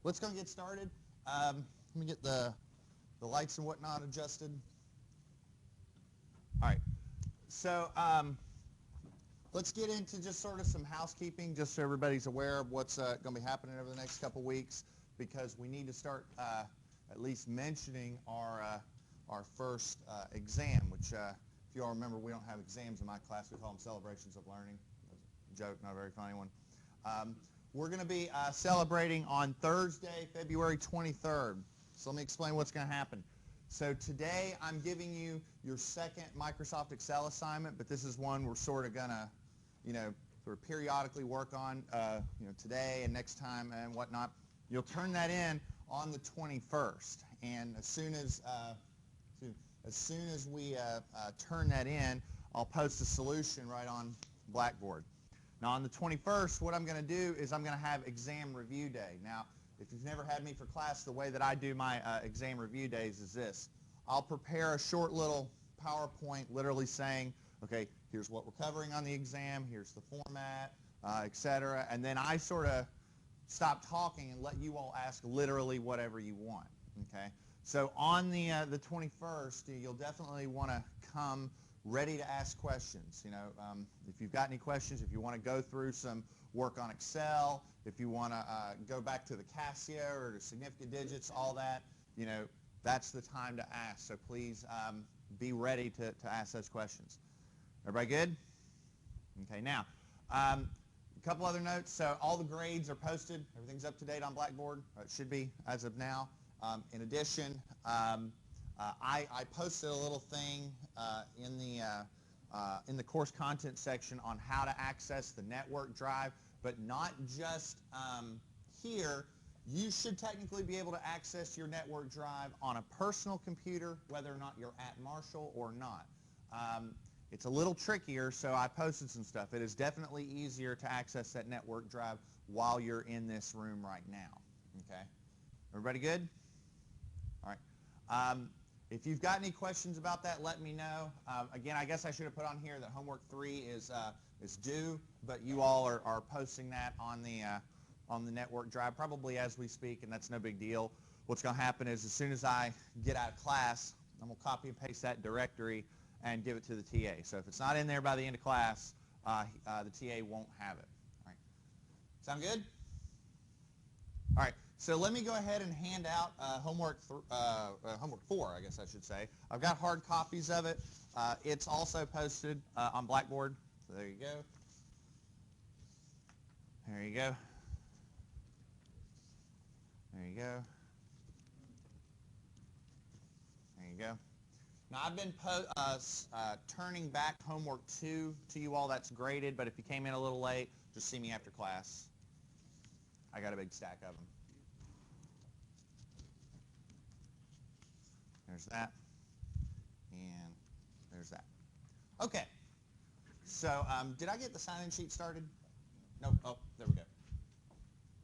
let's go and get started. Let me get the lights and whatnot adjusted. All right. So let's get into just sort of some housekeeping, just so everybody's aware of what's going to be happening over the next couple weeks, because we need to start at least mentioning our first exam, which if you all remember, we don't have exams in my class. We call them celebrations of learning. Joke, not a very funny one. We're going to be celebrating on Thursday, February 23rd. So let me explain what's going to happen. So today I'm giving you your second Microsoft Excel assignment, but this is one we're sort of going to, sort of periodically work on, today and next time and whatnot. You'll turn that in on the 21st, and as soon as we turn that in, I'll post a solution right on Blackboard. Now on the 21st, what I'm going to do is I'm going to have exam review day. Now, if you've never had me for class, the way that I do my exam review days is this. I'll prepare a short little PowerPoint literally saying, okay, here's what we're covering on the exam, here's the format, etc. And then I sort of stop talking and let you all ask literally whatever you want. Okay? So on the 21st, you'll definitely want to come ready to ask questions. If you've got any questions, if you want to go through some work on Excel, if you want to go back to the Casio or to significant digits, all that, that's the time to ask. So please be ready to ask those questions. Everybody good? Okay, now, a couple other notes. So all the grades are posted. Everything's up to date on Blackboard. Or it should be as of now. In addition, I posted a little thing in the course content section on how to access the network drive, but not just here. You should technically be able to access your network drive on a personal computer, whether or not you're at Marshall or not. It's a little trickier, so I posted some stuff. It is definitely easier to access that network drive while you're in this room right now. Okay? Everybody good? All right. If you've got any questions about that, let me know. Again, I guess I should have put on here that homework 3 is due, but you all are posting that on the network drive probably as we speak, and that's no big deal. What's going to happen is as soon as I get out of class, I'm going to copy and paste that directory and give it to the TA. So if it's not in there by the end of class, the TA won't have it. All right. Sound good? All right. So let me go ahead and hand out homework 4, I guess I should say. I've got hard copies of it. It's also posted on Blackboard. So there you go. There you go. There you go. There you go. Now I've been turning back homework 2 to you all. That's graded, but if you came in a little late, just see me after class. I got a big stack of them. There's that, and there's that. Okay, so did I get the sign-in sheet started? Nope. Oh, there we go.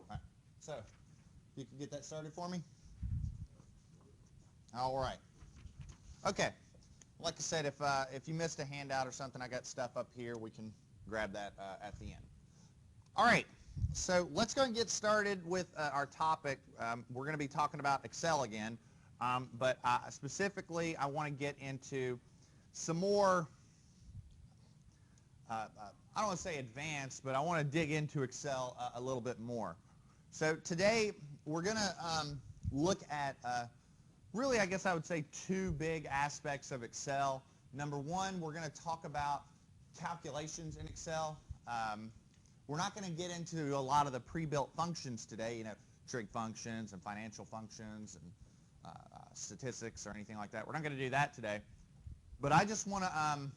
All right, so you can get that started for me? All right. Okay, like I said, if you missed a handout or something, I got stuff up here. We can grab that at the end. All right, so let's go and get started with our topic. We're going to be talking about Excel again. But specifically, I want to get into some more, I don't want to say advanced, but I want to dig into Excel a little bit more. So today, we're going to look at, really, I guess I would say 2 big aspects of Excel. Number 1, we're going to talk about calculations in Excel. We're not going to get into a lot of the pre-built functions today, trig functions and financial functions and statistics or anything like that. We're not going to do that today. But I just want to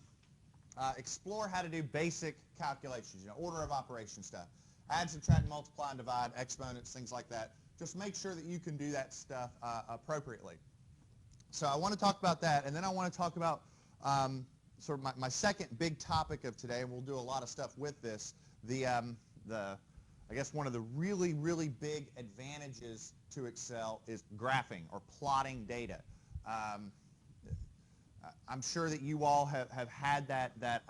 explore how to do basic calculations, order of operation stuff. Add, subtract, multiply, and divide, exponents, things like that. Just make sure that you can do that stuff appropriately. So I want to talk about that, and then I want to talk about sort of my second big topic of today, and we'll do a lot of stuff with this, I guess one of the really, really big advantages to Excel is graphing or plotting data. I'm sure that you all have had that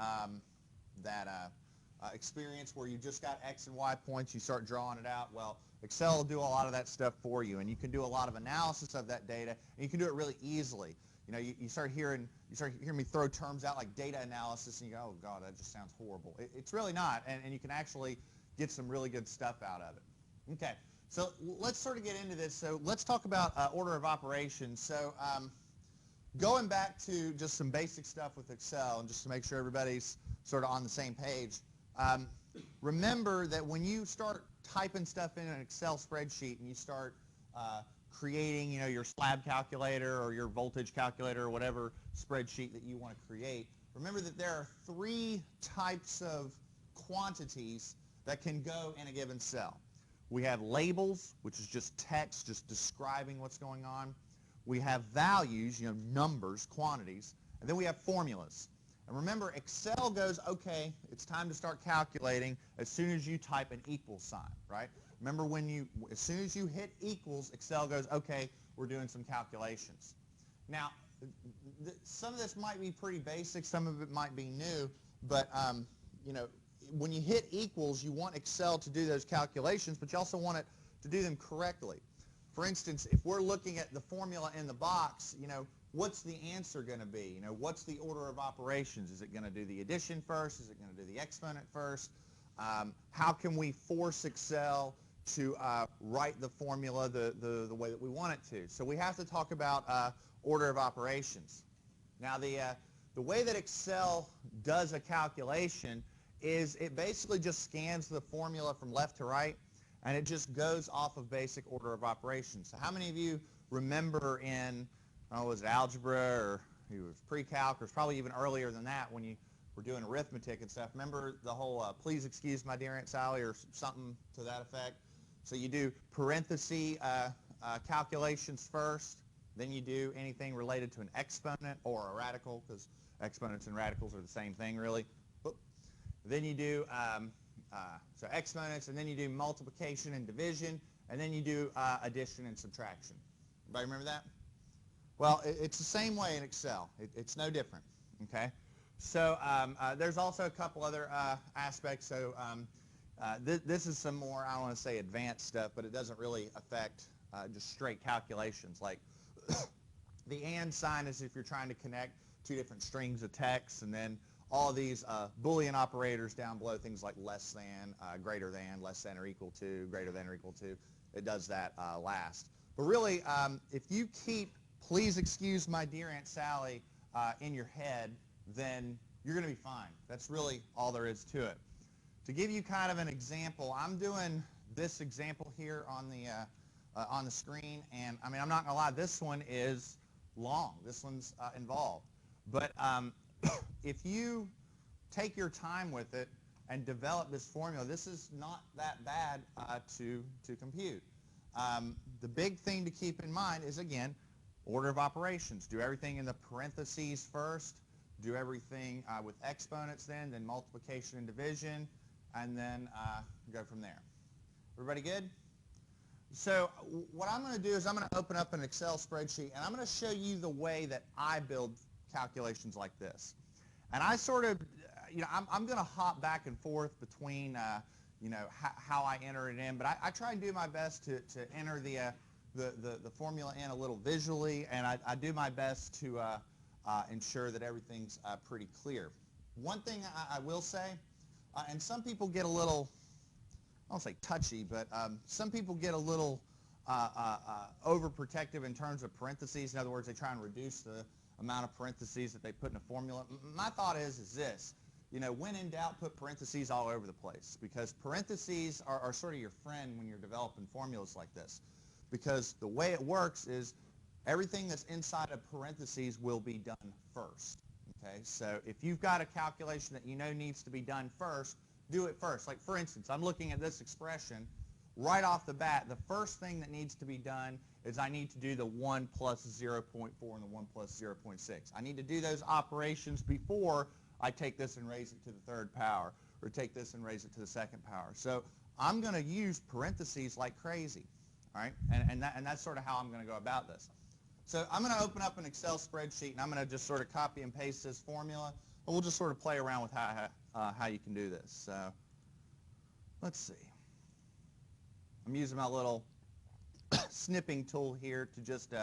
experience where you just got X and Y points, you start drawing it out. Well, Excel will do a lot of that stuff for you, and you can do a lot of analysis of that data, and you can do it really easily. You know, you start hearing me throw terms out like data analysis, and you go, oh God, that just sounds horrible. It's really not, and you can actually get some really good stuff out of it. Okay, so let's sort of get into this. So let's talk about order of operations. So going back to just some basic stuff with Excel, and just to make sure everybody's sort of on the same page, remember that when you start typing stuff in an Excel spreadsheet and you start creating, you know, your slab calculator or your voltage calculator or whatever spreadsheet that you want to create, remember that there are 3 types of quantities that can go in a given cell. We have labels, which is just text, just describing what's going on. We have values, you know, numbers, quantities, and then we have formulas. And remember, Excel goes, okay, it's time to start calculating as soon as you type an equal sign, right? Remember as soon as you hit equals, Excel goes, okay, we're doing some calculations. Now, some of this might be pretty basic, some of it might be new, but you know, when you hit equals, you want Excel to do those calculations, but you also want it to do them correctly. For instance, if we're looking at the formula in the box, you know, what's the answer going to be? You know, what's the order of operations? Is it going to do the addition first? Is it going to do the exponent first? How can we force Excel to write the formula the way that we want it to? So we have to talk about order of operations. Now, the way that Excel does a calculation is it basically just scans the formula from left to right, and it just goes off of basic order of operations. So how many of you remember in, was it algebra or it was pre-calc, or it's probably even earlier than that when you were doing arithmetic and stuff, remember the whole please excuse my dear Aunt Sally or something to that effect? So you do parenthesis calculations first, then you do anything related to an exponent or a radical, because exponents and radicals are the same thing really. Then you do so exponents, and then you do multiplication and division, and then you do addition and subtraction. Everybody remember that? Well, it's the same way in Excel. It's no different, okay? So there's also a couple other aspects. So this is some more, I don't want to say advanced stuff, but it doesn't really affect just straight calculations. Like the and sign is if you're trying to connect 2 different strings of text, and then all these Boolean operators down below, things like less than, greater than, less than or equal to, greater than or equal to, it does that last. But really, if you keep please excuse my dear Aunt Sally in your head, then you're going to be fine. That's really all there is to it. To give you kind of an example, I'm doing this example here on the screen, and I mean, I'm not going to lie, this one is long. This one's involved. But if you take your time with it and develop this formula, this is not that bad to compute. The big thing to keep in mind is, again, order of operations. Do everything in the parentheses first, do everything with exponents then multiplication and division, and then go from there. Everybody good? So what I'm going to do is I'm going to open up an Excel spreadsheet, and I'm going to show you the way that I build calculations like this. And I sort of, you know, I'm going to hop back and forth between, you know, how I enter it in, but I try and do my best to enter the formula in a little visually, and I do my best to ensure that everything's pretty clear. One thing I will say, and some people get a little, I don't say touchy, but some people get a little overprotective in terms of parentheses. In other words, they try and reduce the amount of parentheses that they put in a formula. My thought is this, you know, when in doubt, put parentheses all over the place, because parentheses are sort of your friend when you're developing formulas like this. Because the way it works is everything that's inside of parentheses will be done first. Okay, so if you've got a calculation that you know needs to be done first, do it first. Like for instance, I'm looking at this expression. Right off the bat, the first thing that needs to be done is I need to do the 1 plus 0.4 and the 1 plus 0.6. I need to do those operations before I take this and raise it to the 3rd power, or take this and raise it to the 2nd power. So I'm going to use parentheses like crazy. All right, and that's sort of how I'm going to go about this. So I'm going to open up an Excel spreadsheet, and I'm going to just sort of copy and paste this formula, and we'll just sort of play around with how you can do this. So let's see. I'm using my little snipping tool here to just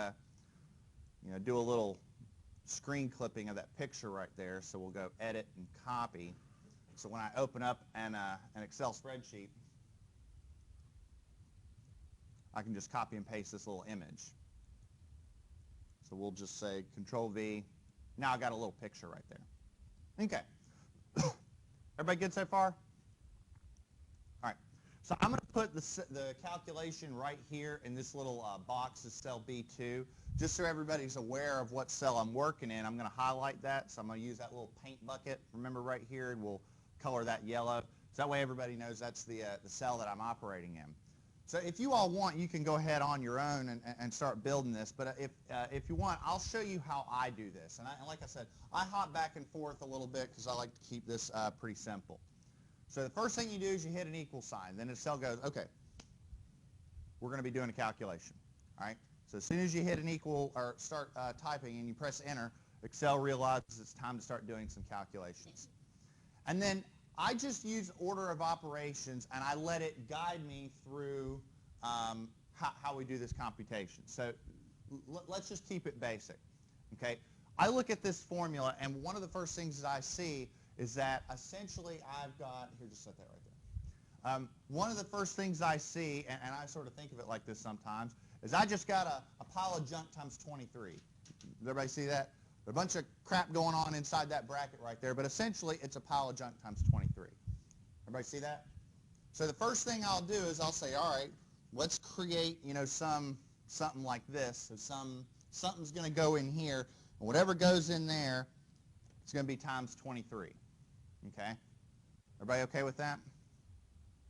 do a little screen clipping of that picture right there. So we'll go edit and copy. So when I open up an Excel spreadsheet, I can just copy and paste this little image. So we'll just say Control V. Now I got a little picture right there. Okay. Everybody good so far? All right. So I'm going to put the calculation right here in this little box, this cell B2, just so everybody's aware of what cell I'm working in. I'm going to highlight that. So I'm going to use that little paint bucket. Remember right here, and we'll color that yellow. So that way everybody knows that's the cell that I'm operating in. So if you all want, you can go ahead on your own and start building this. But if you want, I'll show you how I do this. And like I said, I hop back and forth a little bit because I like to keep this pretty simple. So the first thing you do is you hit an equal sign. Then the cell goes, okay, we're going to be doing a calculation. All right. So as soon as you hit an equal or start typing and you press enter, Excel realizes it's time to start doing some calculations. And then I just use order of operations and I let it guide me through how we do this computation. So let's just keep it basic. Okay. I look at this formula and one of the first things that I see is that essentially I've got, here, just set that right there. One of the first things I see, and I sort of think of it like this sometimes, is I just got a pile of junk times 23. Does everybody see that? There's a bunch of crap going on inside that bracket right there, but essentially it's a pile of junk times 23. Everybody see that? So the first thing I'll do is I'll say, all right, let's create, something like this. So something's going to go in here, and whatever goes in there, it's going to be times 23. Okay? Everybody okay with that?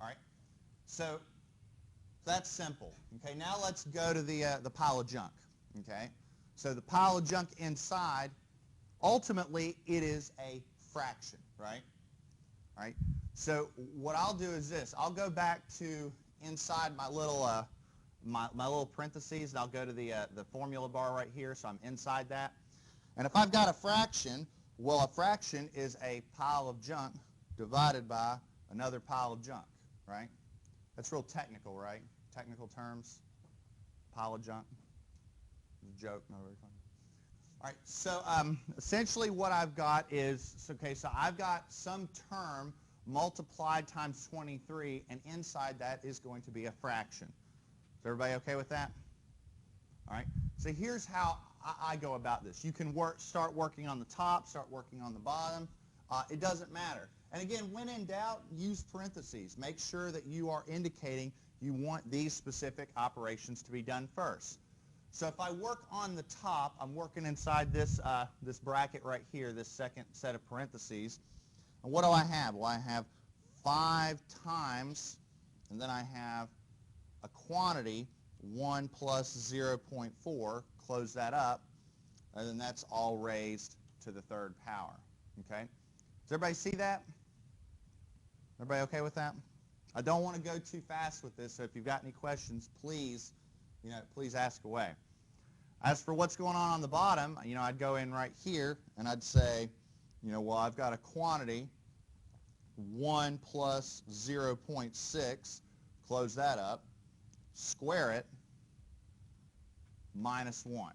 All right. So that's simple. Okay. Now let's go to the pile of junk. Okay. So the pile of junk inside, ultimately, it is a fraction, right? All right. So what I'll do is this. I'll go back to inside my little my little parentheses, and I'll go to the formula bar right here. So I'm inside that. And if I've got a fraction, well, a fraction is a pile of junk divided by another pile of junk, right? That's real technical, right? Technical terms. Pile of junk. It's a joke. No, very funny. All right, so essentially what I've got is, okay, so I've got some term multiplied times 23, and inside that is going to be a fraction. Is everybody okay with that? All right, so here's how I go about this. You can start working on the top, start working on the bottom. It doesn't matter. And again, when in doubt, use parentheses. Make sure that you are indicating you want these specific operations to be done first. So if I work on the top, I'm working inside this, this bracket right here, this second set of parentheses. And what do I have? Well, I have 5 times, and then I have a quantity, 1 plus 0.4, close that up, and then that's all raised to the third power. Okay? Does everybody see that? Everybody okay with that? I don't want to go too fast with this, so if you've got any questions, please, please ask away. As for what's going on the bottom, I'd go in right here, and I'd say, well, I've got a quantity, 1 plus 0.6, close that up, square it, minus 1.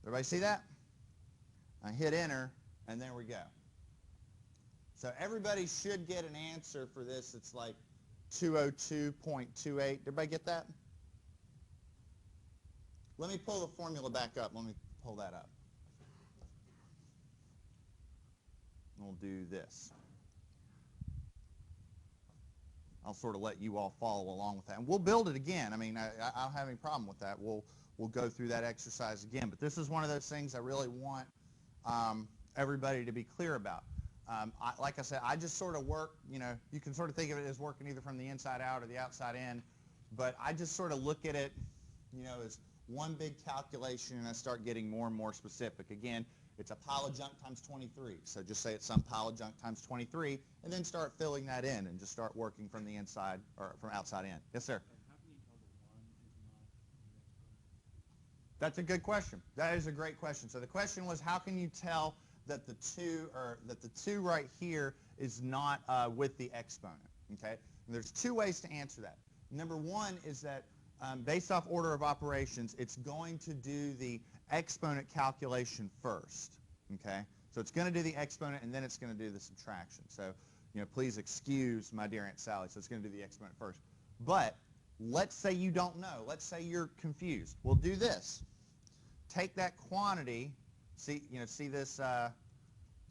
Everybody see that? I hit enter, and there we go. So everybody should get an answer for this. It's like 202.28. Everybody get that? Let me pull the formula back up. Let me pull that up. We'll do this. I'll sort of let you all follow along with that. And we'll build it again. I mean, I don't have any problem with that. We'll go through that exercise again. But this is one of those things I really want everybody to be clear about. Like I said, I just sort of work, you can sort of think of it as working either from the inside out or the outside in. But I just sort of look at it, as one big calculation, and I start getting more and more specific. Again, it's a pile of junk times 23. So just say it's some pile of junk times 23, and then start filling that in and just start working from the inside or from outside in. Yes, sir? That's a good question. That is a great question. So the question was, how can you tell that the 2 right here is not with the exponent? Okay? And there's 2 ways to answer that. Number one is that based off order of operations, it's going to do the exponent calculation first, okay? So it's going to do the exponent, and then it's going to do the subtraction. So, please excuse my dear Aunt Sally. So it's going to do the exponent first. But let's say you don't know. Let's say you're confused. We'll do this. Take that quantity. See this.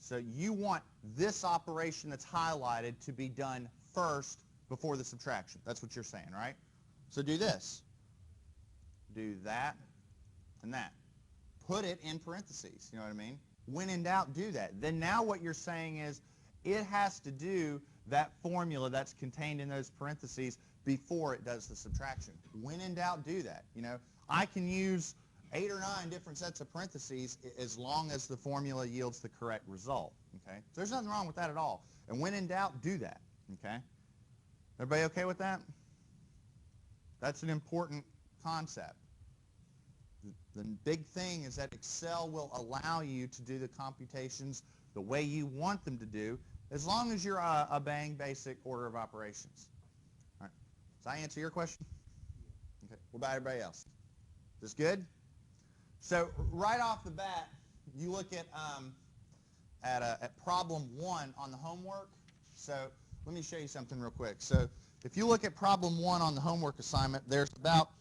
So you want this operation that's highlighted to be done first before the subtraction. That's what you're saying, right? So do this. Do that and that. Put it in parentheses. You know what I mean? When in doubt, do that. Then now what you're saying is it has to do that formula that's contained in those parentheses before it does the subtraction. When in doubt, do that. I can use 8 or 9 different sets of parentheses as long as the formula yields the correct result. Okay? So there's nothing wrong with that at all. And when in doubt, do that. Okay? Everybody okay with that? That's an important concept. The big thing is that Excel will allow you to do the computations the way you want them to do, as long as you're obeying basic order of operations. All right. Does that answer your question? Okay. What about everybody else? Is this good? So right off the bat, you look at problem 1 on the homework. So let me show you something real quick. So if you look at problem 1 on the homework assignment, there's about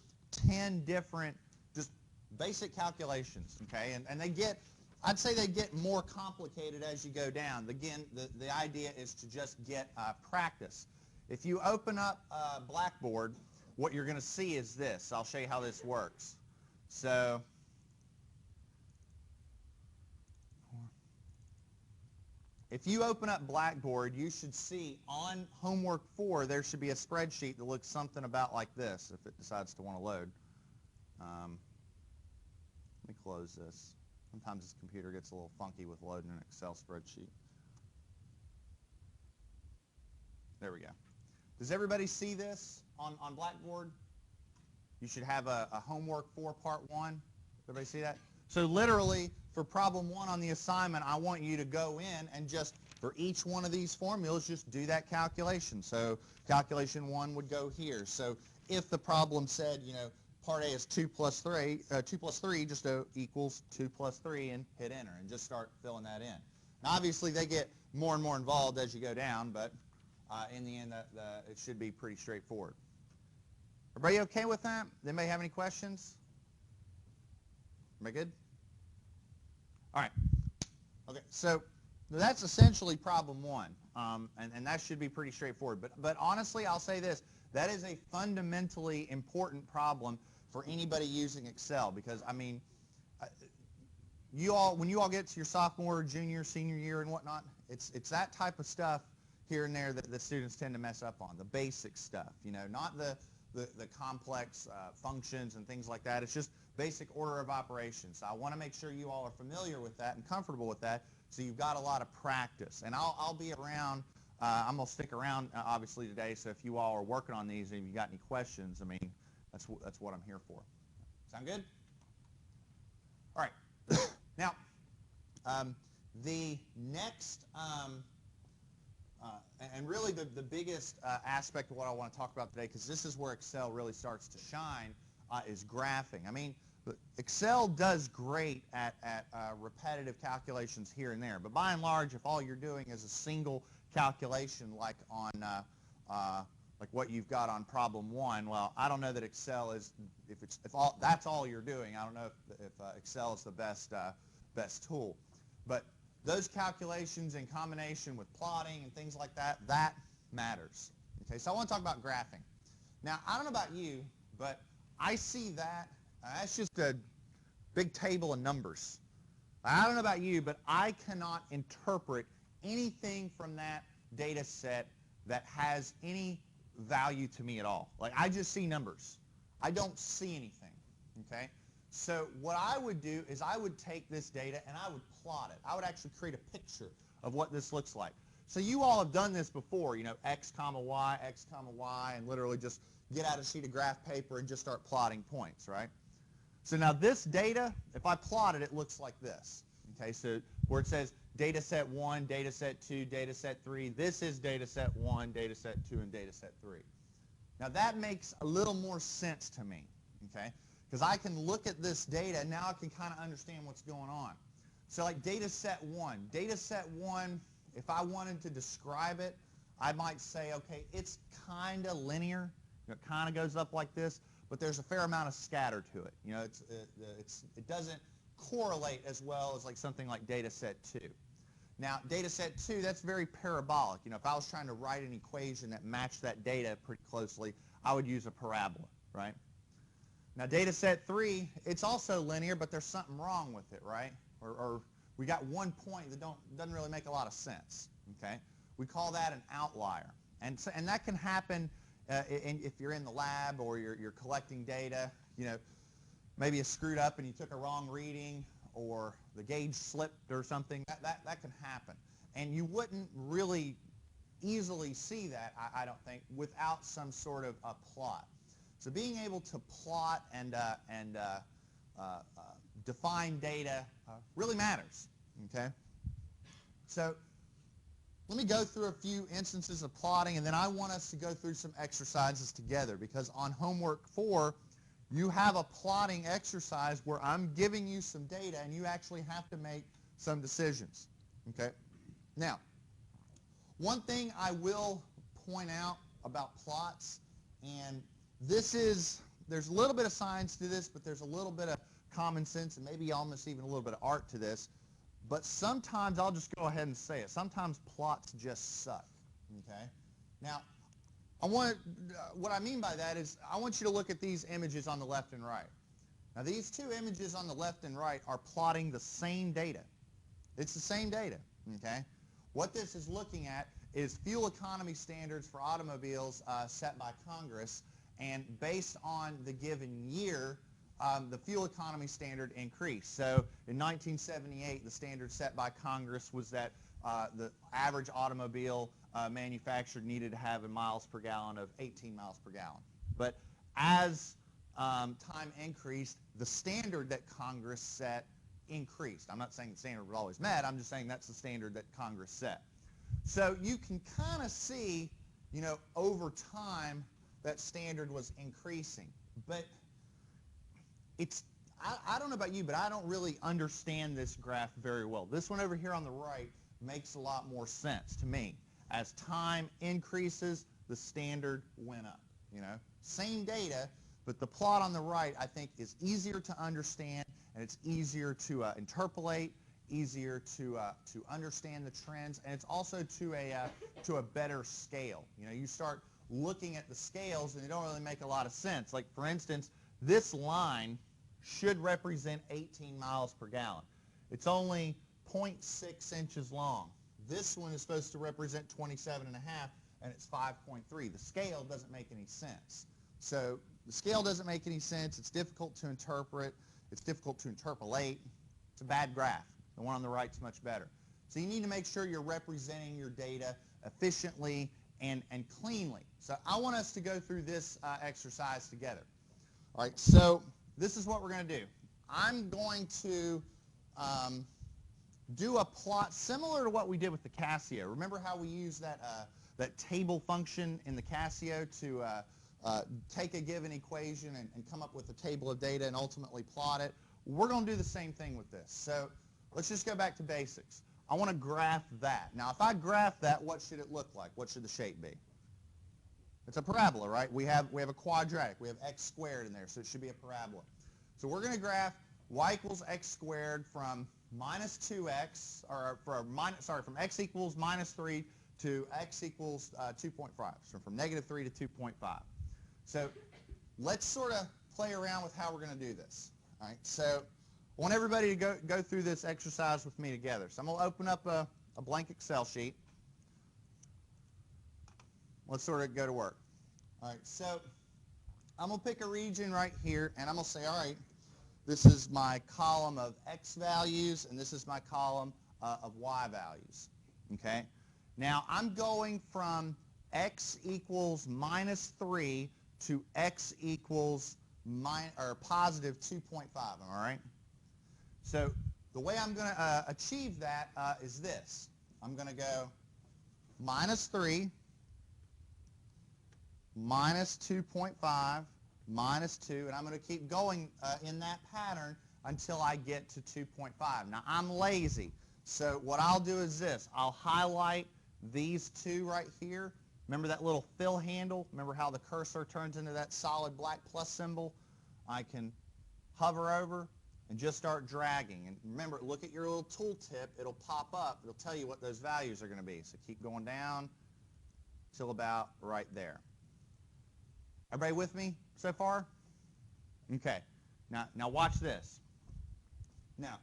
10 different just basic calculations, okay? And they get, I'd say they get more complicated as you go down. Again, the idea is to just get practice. If you open up Blackboard, what you're going to see is this. I'll show you how this works. So if you open up Blackboard, you should see on homework 4, there should be a spreadsheet that looks something about like this, if it decides to want to load. Let me close this. Sometimes this computer gets a little funky with loading an Excel spreadsheet. There we go. Does everybody see this on Blackboard? You should have a homework 4 part 1. Everybody see that? So literally, for problem 1 on the assignment, I want you to go in and just, for each one of these formulas, just do that calculation. So calculation 1 would go here. So if the problem said, part A is 2 plus 3, just equals 2 plus 3 and hit enter and just start filling that in. Now obviously they get more and more involved as you go down, but in the end it should be pretty straightforward. Everybody okay with that? Anybody have any questions? Am I good? All right. Okay, so that's essentially problem 1, and that should be pretty straightforward. But honestly, I'll say this. That is a fundamentally important problem for anybody using Excel because, I mean, when you all get to your sophomore, junior, senior year and whatnot, it's that type of stuff here and there that the students tend to mess up on, the basic stuff, not the complex functions and things like that. It's just basic order of operations. So I want to make sure you all are familiar with that and comfortable with that, so you've got a lot of practice. And I'll be around. I'm going to stick around, obviously, today, so if you all are working on these and you've got any questions, I mean, that's what I'm here for. Sound good? All right. Now, the next, and really the biggest aspect of what I want to talk about today, because this is where Excel really starts to shine, is graphing. I mean, Excel does great at repetitive calculations here and there, but by and large, if all you're doing is a single calculation like on like what you've got on problem 1, well, I don't know that Excel is, if that's all you're doing, I don't know if Excel is the best tool. But those calculations in combination with plotting and things like that, that matters. Okay, so I want to talk about graphing. Now, I don't know about you, but I see that, that's just a big table of numbers. I don't know about you, but I cannot interpret anything from that data set that has any value to me at all. Like, I just see numbers. I don't see anything, okay? So what I would do is I would take this data and I would plot it. I would actually create a picture of what this looks like. So you all have done this before, x comma y, and literally just get out a sheet of graph paper and just start plotting points, right? So now this data, if I plot it, it looks like this. Okay, so where it says data set 1, data set 2, data set 3, this is data set 1, data set 2, and data set 3. Now that makes a little more sense to me, okay? Because I can look at this data and now I can kind of understand what's going on. So like data set 1. Data set 1, if I wanted to describe it, I might say, okay, it's kind of linear. You know, it kind of goes up like this, but there's a fair amount of scatter to it. You know, it doesn't correlate as well as like something like data set 2. Now, data set 2, that's very parabolic. You know, if I was trying to write an equation that matched that data pretty closely, I would use a parabola, right? Now, data set 3, it's also linear, but there's something wrong with it, right? Or we got one point that doesn't really make a lot of sense, okay? We call that an outlier. And that can happen if you're in the lab or you're collecting data. You know, maybe you screwed up and you took a wrong reading, or the gauge slipped or something. That can happen. And you wouldn't really easily see that, I don't think, without some sort of a plot. So being able to plot and define data really matters, okay? So let me go through a few instances of plotting, and then I want us to go through some exercises together, because on homework 4, you have a plotting exercise where I'm giving you some data and you actually have to make some decisions, okay? Now, one thing I will point out about plots, and this is, there's a little bit of science to this, but there's a little bit of common sense and maybe almost even a little bit of art to this, but sometimes, I'll just go ahead and say it, sometimes plots just suck, okay? Now, what I mean by that is I want you to look at these images on the left and right. Now these two images on the left and right are plotting the same data. It's the same data, okay? What this is looking at is fuel economy standards for automobiles set by Congress, and based on the given year, the fuel economy standard increased. So in 1978, the standard set by Congress was that the average automobile manufactured needed to have in miles per gallon of 18 miles per gallon. But as time increased, the standard that Congress set increased. I'm not saying the standard was always met. I'm just saying that's the standard that Congress set. So you can kind of see, you know, over time that standard was increasing. But it's, I don't know about you, but I don't really understand this graph very well. This one over here on the right makes a lot more sense to me. As time increases, the standard went up, you know. Same data, but the plot on the right, I think, is easier to understand, and it's easier to interpolate, easier to understand the trends, and it's also to a better scale. You know, you start looking at the scales, and they don't really make a lot of sense. Like, for instance, this line should represent 18 miles per gallon. It's only 0.6 inches long. This one is supposed to represent 27 and a half, and it's 5.3. The scale doesn't make any sense. So the scale doesn't make any sense. It's difficult to interpret. It's difficult to interpolate. It's a bad graph. The one on the right is much better. So you need to make sure you're representing your data efficiently and cleanly. So I want us to go through this exercise together. All right, so this is what we're going to do. I'm going to do a plot similar to what we did with the Casio. Remember how we used that table function in the Casio to take a given equation and come up with a table of data and ultimately plot it? We're going to do the same thing with this. So let's just go back to basics. I want to graph that. Now, if I graph that, what should it look like? What should the shape be? It's a parabola, right? We have a quadratic. We have x squared in there, so it should be a parabola. So we're going to graph y equals x squared from minus 2x, or from x equals minus 3 to x equals 2.5. So from negative 3 to 2.5. So let's sort of play around with how we're going to do this. All right. So I want everybody to go through this exercise with me together. So I'm going to open up a blank Excel sheet. Let's sort of go to work. All right. So I'm going to pick a region right here, and I'm going to say, all right, this is my column of x values, and this is my column of y values. Okay? Now, I'm going from x equals minus 3 to x equals positive 2.5. Am I right? So the way I'm going to achieve that is this. I'm going to go minus 3, minus 2.5, minus 2, and I'm going to keep going in that pattern until I get to 2.5. Now, I'm lazy, so what I'll do is this. I'll highlight these two right here. Remember that little fill handle? Remember how the cursor turns into that solid black plus symbol? I can hover over and just start dragging. And remember, look at your little tooltip. It'll pop up. It'll tell you what those values are going to be. So keep going down till about right there. Everybody with me so far? Okay. Now watch this. Now,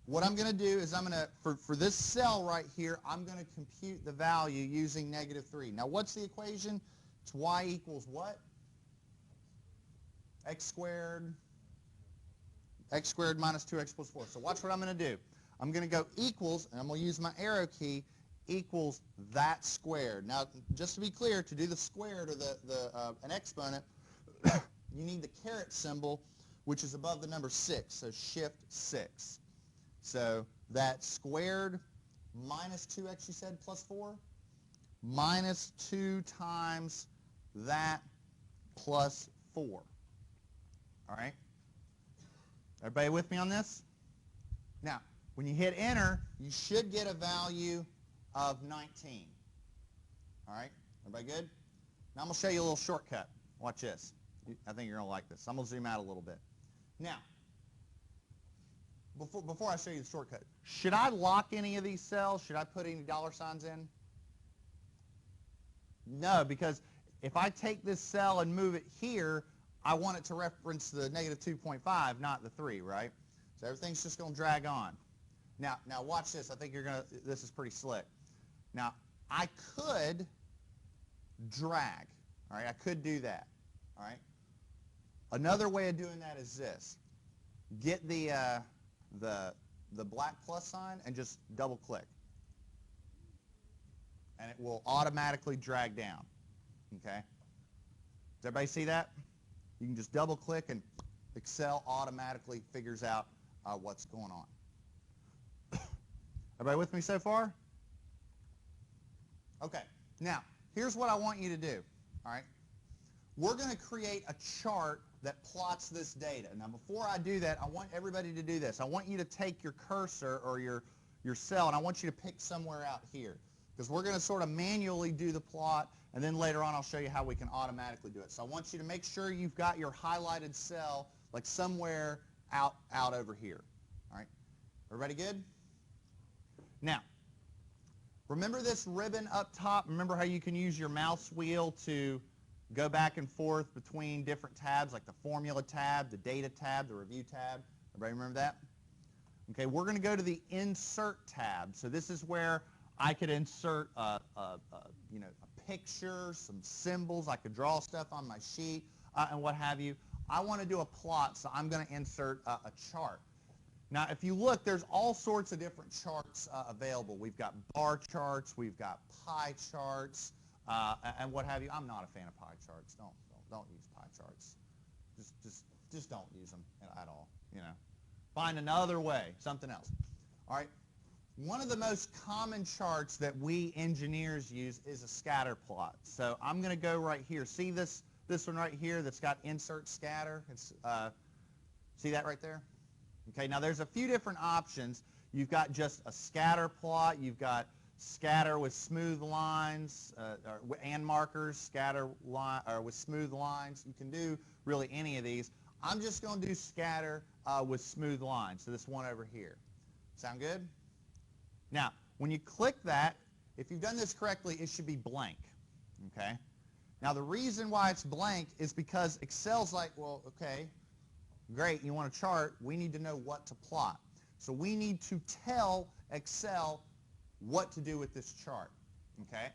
what I'm going to do is I'm going to, for this cell right here, I'm going to compute the value using -3. Now, what's the equation? It's y equals what? X squared minus 2x plus 4. So watch what I'm going to do. I'm going to go equals, and I'm going to use my arrow key, equals that squared. Now, just to be clear, to do the squared or an exponent, you need the caret symbol, which is above the number 6, so shift 6. So that squared minus 2x, you said, plus 4, minus 2 times that plus 4. All right? Everybody with me on this? Now, when you hit enter, you should get a value of 19. All right? Everybody good? Now I'm going to show you a little shortcut. Watch this. I think you're going to like this. I'm going to zoom out a little bit. Now, before I show you the shortcut, should I lock any of these cells? Should I put any $signs in? No, because if I take this cell and move it here, I want it to reference the -2.5, not the 3, right? So everything's just going to drag on. Now watch this. I think this is pretty slick. Now, I could drag. All right, I could do that. All right. Another way of doing that is this. Get the black plus sign and just double click. And it will automatically drag down. Okay? Does everybody see that? You can just double click and Excel automatically figures out what's going on. Everybody with me so far? Okay. Now, here's what I want you to do. All right? We're going to create a chart that plots this data. Now, before I do that, I want everybody to do this. I want you to take your cursor or your cell, and I want you to pick somewhere out here. Because we're going to sort of manually do the plot, and then later on I'll show you how we can automatically do it. So I want you to make sure you've got your highlighted cell like somewhere out over here. All right? Everybody good? Now, remember this ribbon up top? Remember how you can use your mouse wheel to go back and forth between different tabs, like the formula tab, the data tab, the review tab? Everybody remember that? Okay, we're going to go to the insert tab. So this is where I could insert a picture, some symbols. I could draw stuff on my sheet and what have you. I want to do a plot, so I'm going to insert a chart. Now, if you look, there's all sorts of different charts available. We've got bar charts, we've got pie charts, and what have you. I'm not a fan of pie charts. Don't use pie charts. Just don't use them at all. You know, find another way, something else. All right. One of the most common charts that we engineers use is a scatter plot. So I'm going to go right here. See this one right here that's got insert scatter? See that right there? Okay, now there's a few different options. You've got just a scatter plot. You've got scatter with smooth lines and markers, scatter with smooth lines. You can do really any of these. I'm just going to do scatter with smooth lines. So this one over here. Sound good? Now, when you click that, if you've done this correctly, it should be blank. Okay? Now, the reason why it's blank is because Excel's like, well, okay, great, you want a chart. We need to know what to plot. So we need to tell Excel what to do with this chart. Okay?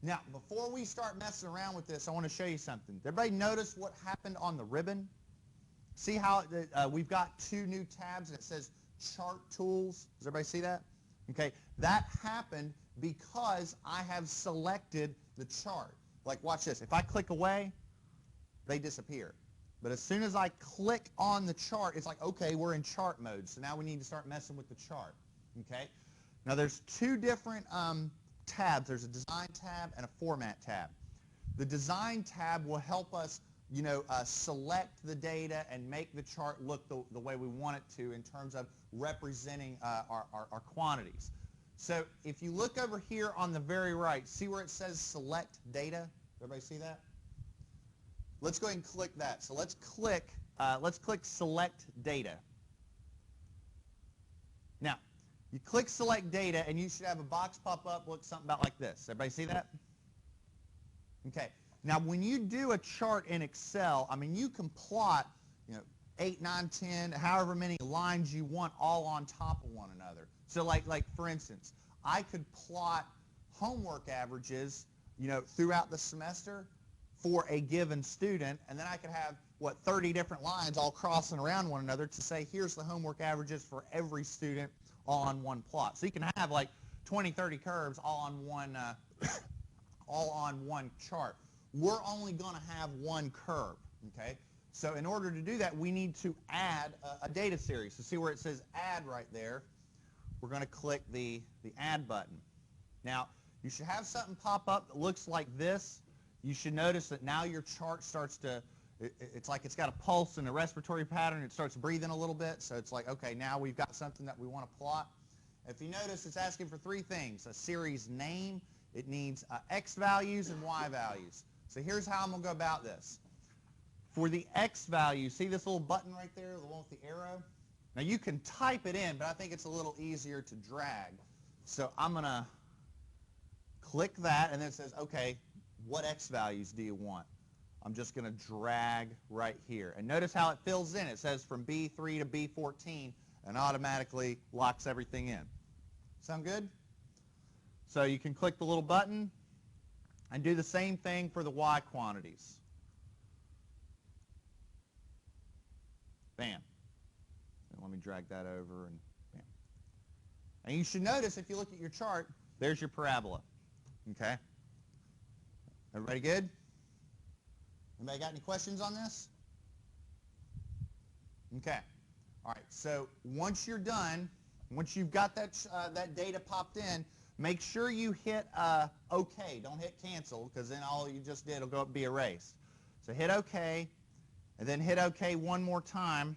Now, before we start messing around with this, I want to show you something. Did everybody notice what happened on the ribbon? See how we've got two new tabs and it says Chart Tools? Does everybody see that? Okay, that happened because I have selected the chart. Like, watch this. If I click away, they disappear. But as soon as I click on the chart, it's like, okay, we're in chart mode. So now we need to start messing with the chart. Okay? Now, there's two different tabs. There's a Design tab and a Format tab. The Design tab will help us, select the data and make the chart look the way we want it to in terms of representing our quantities. So if you look over here on the very right, see where it says Select Data? Everybody see that? Let's go ahead and click that. So let's click Select Data. Now, you click Select Data, and you should have a box pop up, look something about like this. Everybody see that? Okay. Now, when you do a chart in Excel, I mean, you can plot, 8, 9, 10, however many lines you want all on top of one another. So, like for instance, I could plot homework averages, throughout the semester for a given student, and then I could have, 30 different lines all crossing around one another to say, here's the homework averages for every student all on one plot. So you can have like 20, 30 curves all on one chart. We're only going to have one curve, okay? So in order to do that, we need to add a data series. So see where it says Add right there? We're going to click the Add button. Now, you should have something pop up that looks like this. You should notice that now your chart starts to, it's like it's got a pulse and a respiratory pattern. It starts breathing a little bit. So it's like, okay, now we've got something that we want to plot. If you notice, it's asking for 3 things: a series name, it needs X values and Y values. So here's how I'm going to go about this. For the X value, see this little button right there, the one with the arrow? Now you can type it in, but I think it's a little easier to drag. So I'm going to click that, and then it says, okay, what X values do you want? I'm just going to drag right here. And notice how it fills in. It says from B3 to B14 and automatically locks everything in. Sound good? So you can click the little button and do the same thing for the Y quantities. Bam. And let me drag that over and bam. And you should notice, if you look at your chart, there's your parabola. Okay? Everybody good? Anybody got any questions on this? Okay. All right. So once you're done, once you've got that data popped in, make sure you hit OK. Don't hit cancel, because then all you just did will be erased. So hit OK, and then hit OK one more time,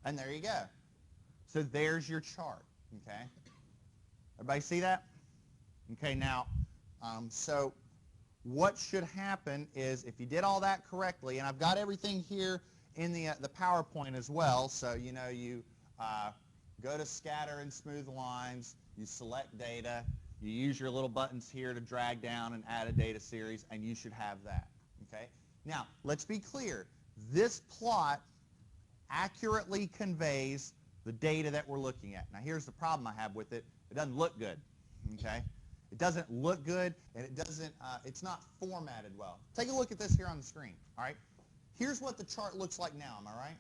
and there you go. So there's your chart. Okay. Everybody see that? Okay. Now, so what should happen is, if you did all that correctly, and I've got everything here in the PowerPoint as well, so you go to Scatter and Smooth Lines, you select data, you use your little buttons here to drag down and add a data series, and you should have that. Okay? Now, let's be clear. This plot accurately conveys the data that we're looking at. Now, here's the problem I have with it. It doesn't look good. Okay? It doesn't look good, and it's not formatted well. Take a look at this here on the screen, all right? Here's what the chart looks like now, am I right?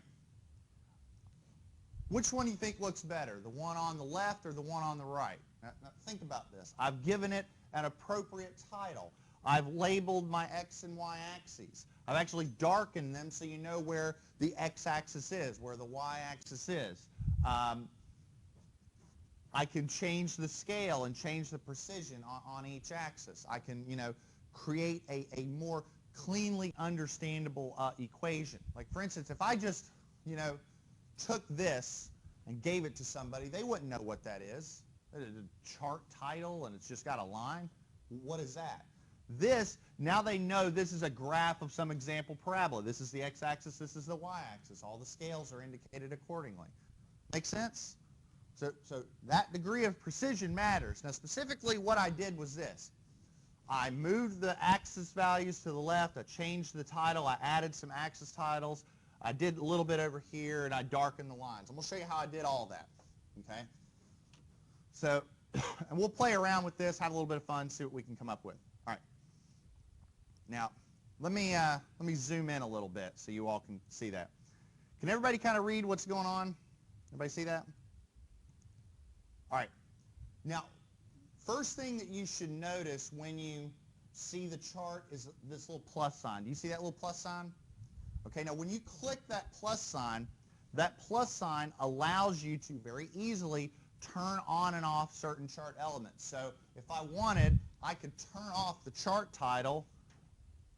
Which one do you think looks better, the one on the left or the one on the right? Now think about this. I've given it an appropriate title. I've labeled my X and Y axes. I've actually darkened them so you know where the X-axis is, where the Y-axis is. I can change the scale and change the precision on each axis. I can, create a more cleanly understandable equation. Like, for instance, if I just, took this and gave it to somebody, they wouldn't know what that is. It's a chart title, and it's just got a line. What is that? This, now they know this is a graph of some example parabola. This is the X-axis, this is the Y-axis. All the scales are indicated accordingly. Make sense? So that degree of precision matters. Now, specifically what I did was this. I moved the axis values to the left. I changed the title. I added some axis titles. I did a little bit over here, and I darkened the lines. I'm going to show you how I did all that. Okay? So, and we'll play around with this, have a little bit of fun, see what we can come up with. All right. Now, let me zoom in a little bit so you all can see that. Can everybody kind of read what's going on? Everybody see that? All right. Now, first thing that you should notice when you see the chart is this little plus sign. Do you see that little plus sign? Okay, now when you click that plus sign allows you to very easily turn on and off certain chart elements. So if I wanted, I could turn off the chart title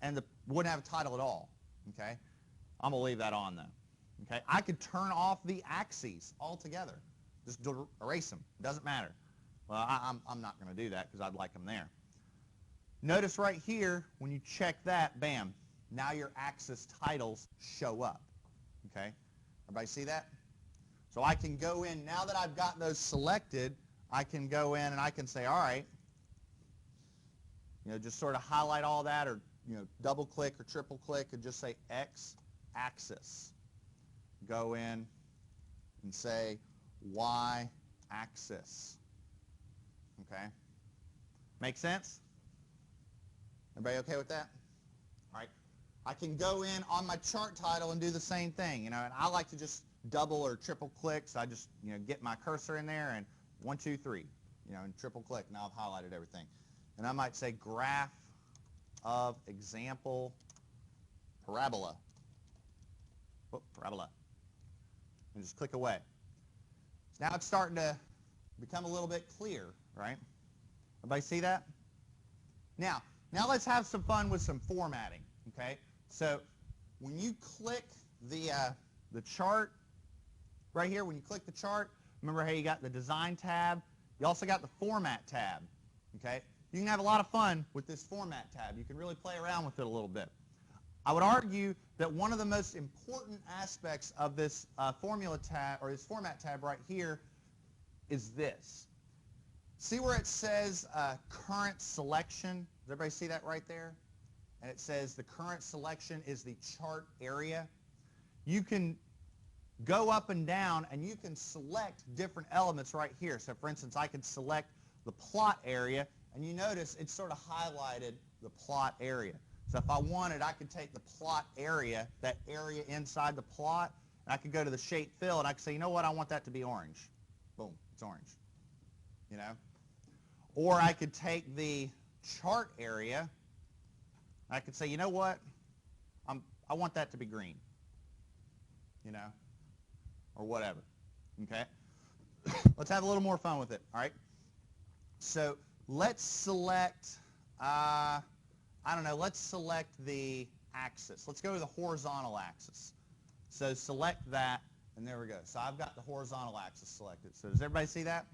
and wouldn't have a title at all. Okay, I'm going to leave that on, though. Okay, I could turn off the axes altogether. Just erase them. Doesn't matter. Well, I'm not going to do that because I'd like them there. Notice right here, when you check that, bam, now your axis titles show up. Okay, everybody see that? So I can go in, now that I've got those selected, I can go in and I can say, all right, just sort of highlight all that, or double click or triple click and just say X axis. Go in and say Y axis. Okay? Make sense? Everybody okay with that? All right. I can go in on my chart title and do the same thing, and I like to just double or triple click, so I just get my cursor in there and 1, 2, 3, and triple click. Now I've highlighted everything. And I might say graph of example parabola. Oh, parabola. And just click away. So now it's starting to become a little bit clear, right? Everybody see that? Now let's have some fun with some formatting, okay? So when you click the chart right here, when you click the chart, remember how you got the Design tab? You also got the Format tab, okay? You can have a lot of fun with this Format tab. You can really play around with it a little bit. I would argue that one of the most important aspects of this Formula tab, or this Format tab right here, is this. See where it says current selection? Does everybody see that right there? And it says the current selection is the chart area. You can go up and down and you can select different elements right here. So for instance, I can select the plot area, and you notice it's sort of highlighted the plot area. So if I wanted, I could take the plot area, that area inside the plot, and I could go to the shape fill and I could say, you know what, I want that to be orange. Boom, it's orange. Or I could take the chart area, I could say, you know what, I want that to be green. Or whatever. Okay? Let's have a little more fun with it, all right? So let's select, I don't know, let's select the axis. Let's go to the horizontal axis. So select that, and there we go. So I've got the horizontal axis selected. So does everybody see that?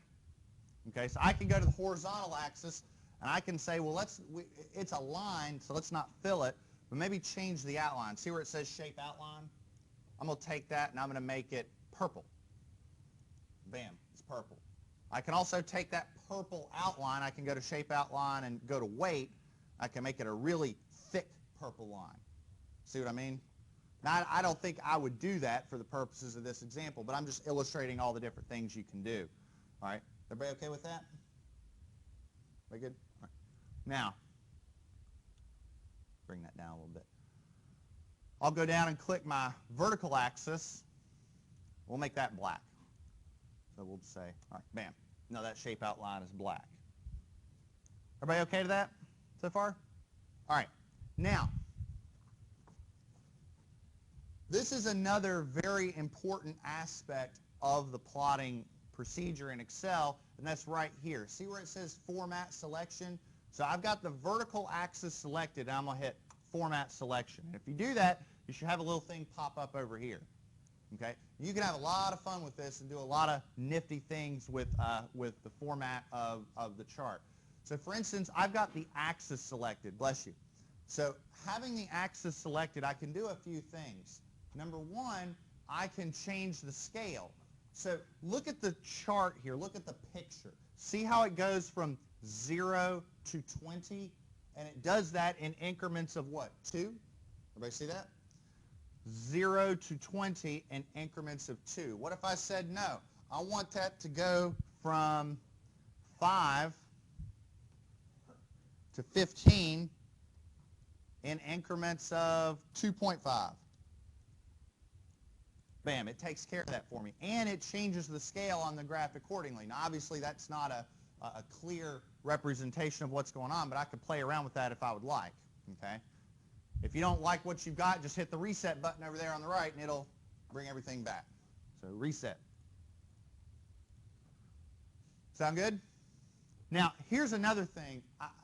Okay, so I can go to the horizontal axis, and I can say, well, it's a line, so let's not fill it, but maybe change the outline. See where it says shape outline? I'm going to take that, and I'm going to make it purple. Bam, it's purple. I can also take that purple outline, I can go to shape outline and go to weight. I can make it a really thick purple line. See what I mean? Now, I don't think I would do that for the purposes of this example, but I'm just illustrating all the different things you can do. All right, everybody okay with that? Very good? All right. Now, bring that down a little bit. I'll go down and click my vertical axis. We'll make that black. So we'll say, all right, bam. No, that shape outline is black. Everybody okay to that so far? All right. Now, this is another very important aspect of the plotting procedure in Excel, and that's right here. See where it says Format Selection? So I've got the vertical axis selected, and I'm going to hit Format Selection. And if you do that, you should have a little thing pop up over here. Okay? You can have a lot of fun with this and do a lot of nifty things with the format of the chart. So for instance, I've got the axis selected. Bless you. So having the axis selected, I can do a few things. Number one, I can change the scale. So look at the chart here. Look at the picture. See how it goes from 0 to 20? And it does that in increments of what? 2? Everybody see that? 0 to 20 in increments of 2. What if I said no? I want that to go from 5 to 15 in increments of 2.5. Bam, it takes care of that for me. And it changes the scale on the graph accordingly. Now, obviously, that's not a clear representation of what's going on, but I could play around with that if I would like. Okay? If you don't like what you've got, just hit the reset button over there on the right, and it'll bring everything back. So reset. Sound good? Now, here's another thing.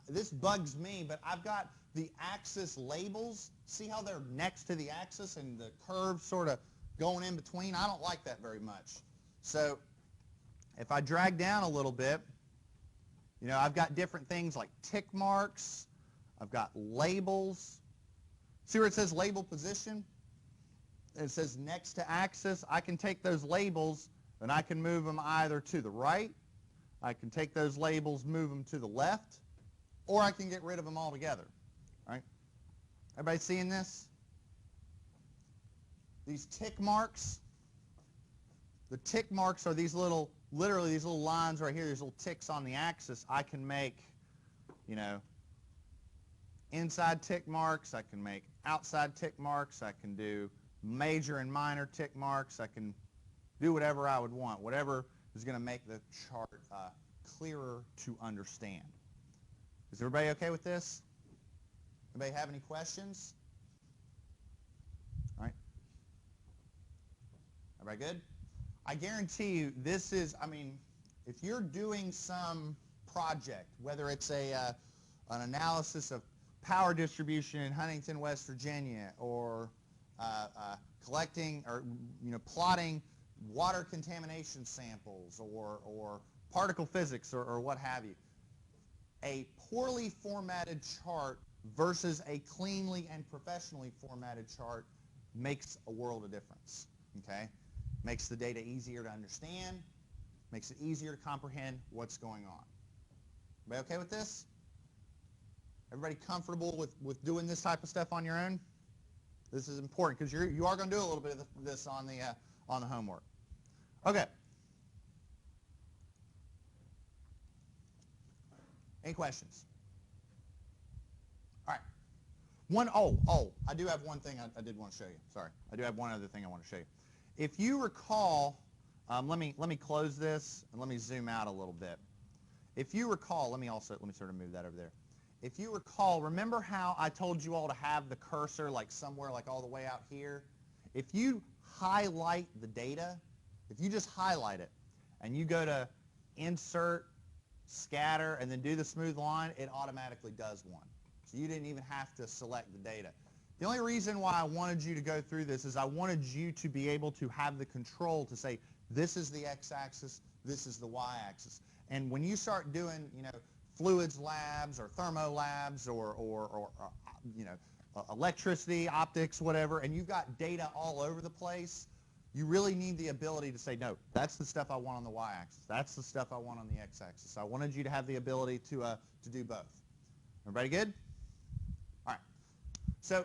This bugs me, but I've got the axis labels, see how they're next to the axis and the curve sort of going in between? I don't like that very much. So if I drag down a little bit, you know, I've got different things like tick marks. I've got labels. See where it says label position? It says next to axis. I can take those labels and I can move them either to the right, I can take those labels, move them to the left, or I can get rid of them altogether. Right? Everybody seeing this? These tick marks. The tick marks are these little, literally these little lines right here, these little ticks on the axis. I can make, you know, inside tick marks. I can make outside tick marks. I can do major and minor tick marks. I can do whatever I would want, whatever is going to make the chart clearer to understand. Is everybody okay with this? Anybody have any questions? All right. Everybody good? I guarantee you this is, I mean, if you're doing some project, whether it's an analysis of power distribution in Huntington, West Virginia, or collecting or, you know, plotting water contamination samples or particle physics or what have you, a poorly formatted chart versus a cleanly and professionally formatted chart makes a world of difference, okay? Makes the data easier to understand, makes it easier to comprehend what's going on. Everybody okay with this? Everybody comfortable with doing this type of stuff on your own? This is important because you are going to do a little bit of this on the homework. Okay. Any questions? All right. I do have one thing I did want to show you. Sorry. I do have one other thing I want to show you. If you recall, let me close this and let me zoom out a little bit. If you recall, let me sort of move that over there. If you recall, remember how I told you all to have the cursor like somewhere like all the way out here? If you highlight the data, if you just highlight it and you go to Insert, Scatter, and then do the smooth line, it automatically does one. So you didn't even have to select the data. The only reason why I wanted you to go through this is I wanted you to be able to have the control to say, this is the x-axis, this is the y-axis. And when you start doing, you know, fluids labs or thermo labs or you know, electricity, optics, whatever, and you've got data all over the place, you really need the ability to say, no, that's the stuff I want on the y-axis. That's the stuff I want on the x-axis. So I wanted you to have the ability to do both. Everybody good? All right. So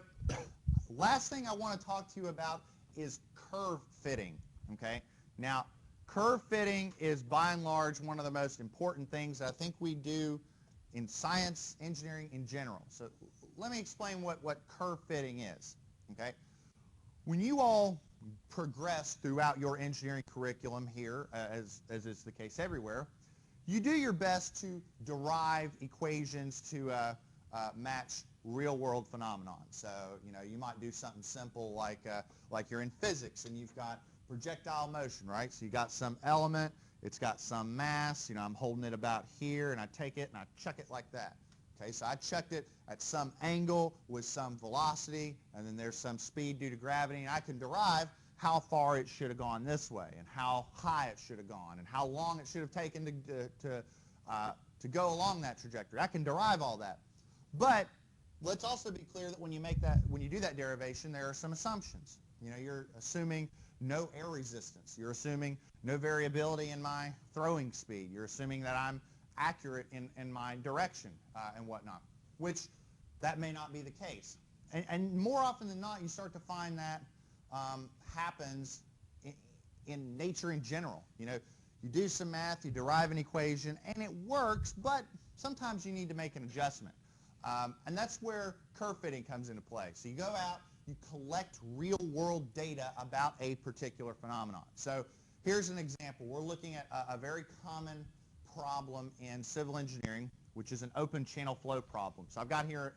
last thing I want to talk to you about is curve fitting, okay? Now, curve fitting is by and large one of the most important things I think we do in science, engineering in general. So let me explain what curve fitting is, okay? When you all progress throughout your engineering curriculum here, as is the case everywhere, you do your best to derive equations to match real-world phenomenon. So, you know, you might do something simple like you're in physics and you've got projectile motion, right? So you got some element, it's got some mass, you know, I'm holding it about here and I take it and I chuck it like that. Okay, so I chucked it at some angle with some velocity and then there's some speed due to gravity, and I can derive how far it should have gone this way and how high it should have gone and how long it should have taken to go along that trajectory. I can derive all that. But let's also be clear that when you do that derivation, there are some assumptions. You know, you're assuming no air resistance. You're assuming no variability in my throwing speed. You're assuming that I'm accurate in my direction and whatnot, which that may not be the case. And more often than not, you start to find that happens in nature in general. You know, you do some math, you derive an equation, and it works, but sometimes you need to make an adjustment. And that's where curve fitting comes into play. So you go out, you collect real-world data about a particular phenomenon. So here's an example. We're looking at a very common problem in civil engineering, which is an open channel flow problem. So I've got here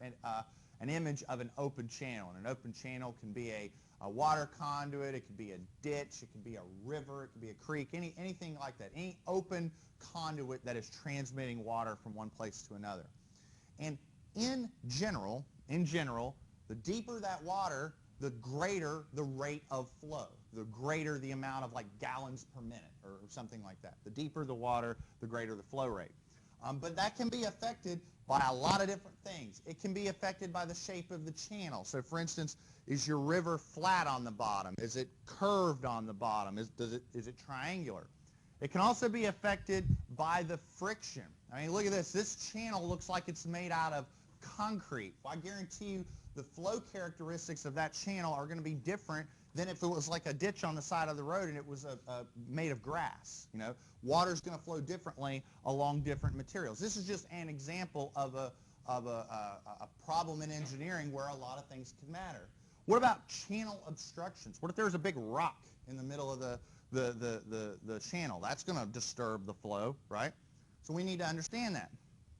an image of an open channel. And an open channel can be a water conduit, it could be a ditch, it could be a river, it could be a creek, anything like that. Any open conduit that is transmitting water from one place to another. And in general, the deeper that water, the greater the rate of flow, the greater the amount of like gallons per minute or something like that. The deeper the water, the greater the flow rate. But that can be affected by a lot of different things. It can be affected by the shape of the channel. So for instance, is your river flat on the bottom? Is it curved on the bottom? Is it triangular? It can also be affected by the friction. I mean, look at this. This channel looks like it's made out of concrete. Well, I guarantee you the flow characteristics of that channel are going to be different than if it was like a ditch on the side of the road and it was made of grass. You know, water's going to flow differently along different materials. This is just an example of a problem in engineering where a lot of things can matter. What about channel obstructions? What if there's a big rock in the middle of the channel? That's going to disturb the flow, right? So we need to understand that.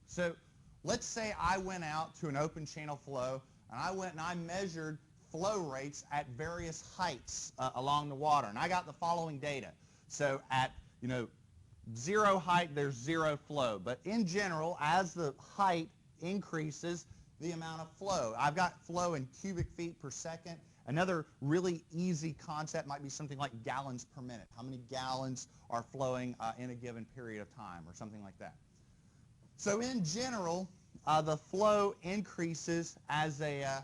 So let's say I went out to an open channel flow and I went and I measured flow rates at various heights along the water, and I got the following data. So at, you know, zero height, there's zero flow. But in general, as the height increases, the amount of flow. I've got flow in cubic feet per second. Another really easy concept might be something like gallons per minute. How many gallons are flowing in a given period of time or something like that. So in general, the flow increases as a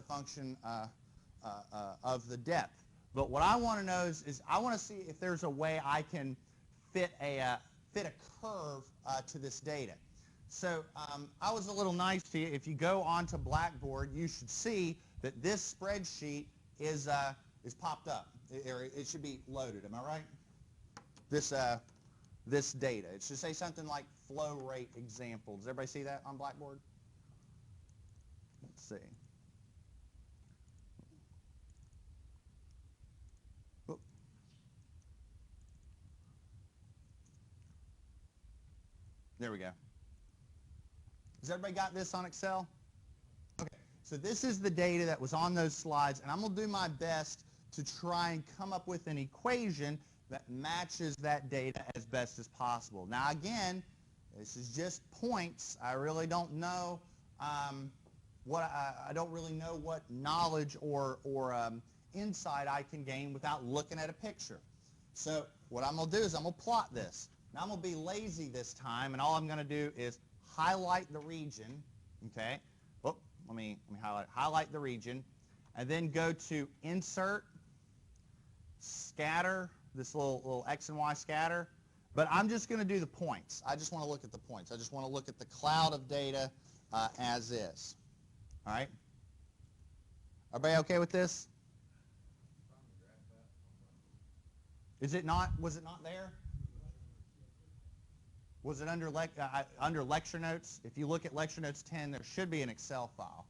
function of the depth. But what I want to know is I want to see if there's a way I can fit a curve to this data. So I was a little nice to you. If you go onto Blackboard, you should see that this spreadsheet is popped up. It should be loaded. Am I right? This data. It should say something like flow rate example. Does everybody see that on Blackboard? Let's see. Oop. There we go. Has everybody got this on Excel? Okay, so this is the data that was on those slides, and I'm going to do my best to try and come up with an equation that matches that data as best as possible. Now again, this is just points. I really don't know I don't really know what knowledge or insight I can gain without looking at a picture. So what I'm going to do is I'm going to plot this. Now I'm going to be lazy this time, and all I'm going to do is highlight the region. Okay. Oh, let me highlight the region, and then go to Insert, Scatter. This little X and Y scatter, but I'm just going to do the points. I just want to look at the points. I just want to look at the cloud of data as is. All right? Everybody okay with this? Is it not? Was it not there? Was it under lecture notes? If you look at lecture notes 10, there should be an Excel file.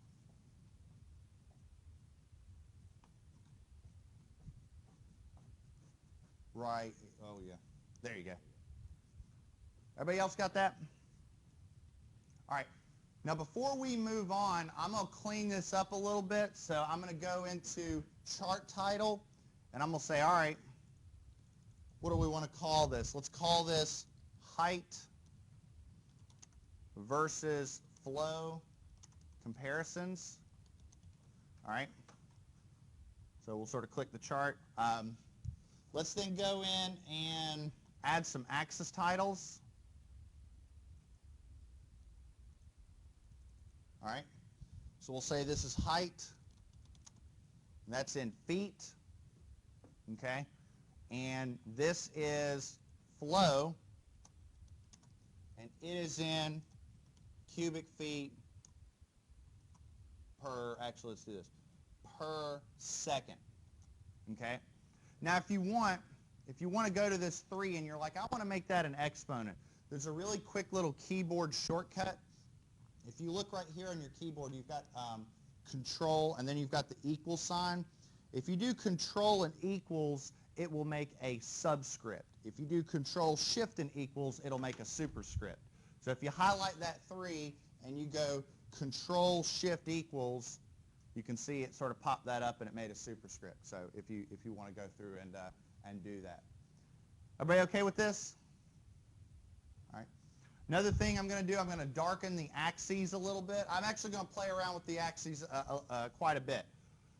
Right. Oh, yeah. There you go. Everybody else got that? All right. Now, before we move on, I'm going to clean this up a little bit. So I'm going to go into chart title, and I'm going to say, all right, what do we want to call this? Let's call this height versus flow comparisons. All right. So we'll sort of click the chart. Let's then go in and add some axis titles. All right. So we'll say this is height, and that's in feet. Okay. And this is flow, and it is in cubic feet per, actually let's do this, per second. Okay. Now, if you want to go to this 3 and you're like, I want to make that an exponent, there's a really quick little keyboard shortcut. If you look right here on your keyboard, you've got Control, and then you've got the equal sign. If you do Control and equals, it will make a subscript. If you do Control Shift and equals, it'll make a superscript. So if you highlight that 3 and you go Control Shift equals, you can see it sort of popped that up and it made a superscript. So if you want to go through and do that. Everybody okay with this? All right. Another thing I'm going to do, I'm going to darken the axes a little bit. I'm actually going to play around with the axes quite a bit.